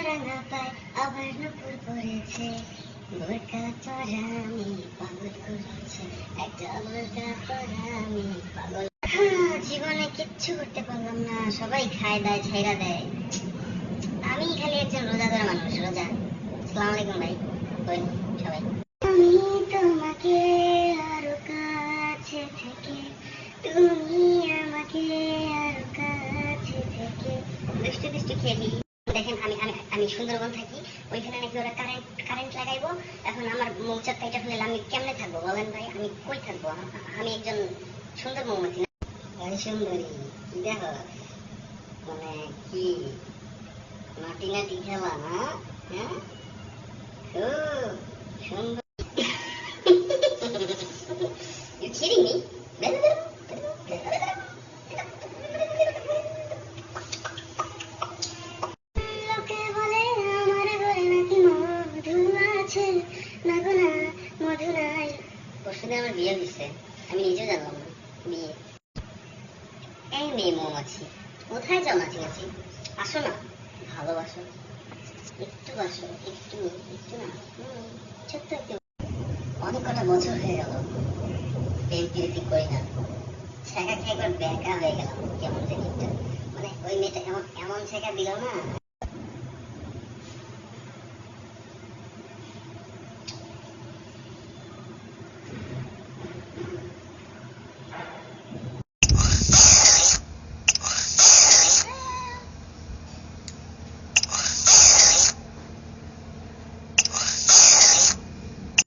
রাঙা পায় আবার নুপুর পড়েছে, বোরকা পরা আমি পাগল করেছে, একটা বোরকা পরা আমি পাগল। জীবনে কিচ্ছু করতে পারলাম না, সবাই খায় দায় ছেড়া দেয়, আমি খালি একজন রোজাদার মানুষ। রোজা। আসসালামু আলাইকুম ভাই, বই সবাই। আমি তোমাকে আরো কাছে থেকে, তুমি আমাকে আরো কাছে থেকে দুষ্টু দুষ্টু খেলি। দেখেন আমি আমি আমি সুন্দরবন থাকি, ওইখানে নাকি ওরা কারেন্ট লাগাইবো। এখন আমার মৌচাক কাইটা ফেলে আমি কেমনে থাকবো বলেন ভাই? আমি কই থাকবো? আমি একজন সুন্দর মৌমাছি না? সুন্দরী কি দেখো, মানে কি নাটি নাটি খেলা না? হ্যাঁ, খুব সুন্দর। You kidding me? লোকে বলে আমার ঘরে নাকি মধু আছে, না গো না, মধু নাই। পরশুদিন আমার বিয়ে হয়েছে, আমি নিজেও জানলাম না বিয়ে। এই মেয়ে মৌমাছি, কোথায় যাও নাচি নাচি? আসো না, ভালোবাসো, একটু বাসো, একটু একটু না, ছোট্ট একটু। অনেক কটা বছর হয়ে গেল প্রেম প্রীতি করি না, ছেঁকা খেয়ে একবার ব্যাকা হয়ে গেলাম কেমন জানি একটা। মানে ওই মেয়েটা এমন এমন ছেঁকা দিল না।